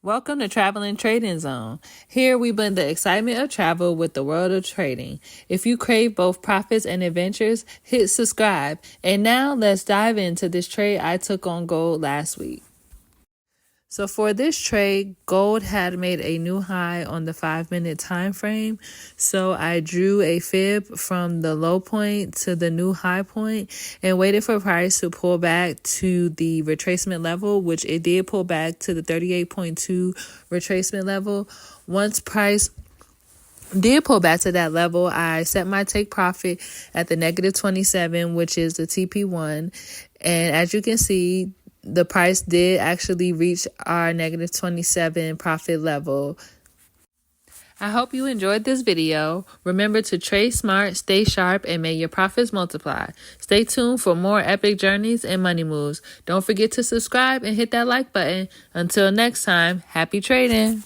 Welcome to Traveling Trading Zone. Here we blend the excitement of travel with the world of trading. If you crave both profits and adventures, hit subscribe. And now let's dive into this trade I took on gold last week. So for this trade, gold had made a new high on the 5-minute time frame. So I drew a fib from the low point to the new high point and waited for price to pull back to the retracement level, which it did pull back to the 38.2 retracement level. Once price did pull back to that level, I set my take profit at the negative 27, which is the TP1. And as you can see, the price did actually reach our negative 27 profit level. I hope you enjoyed this video. Remember to trade smart, stay sharp, and may your profits multiply. Stay tuned for more epic journeys and money moves. Don't forget to subscribe and hit that like button. Until next time, happy trading.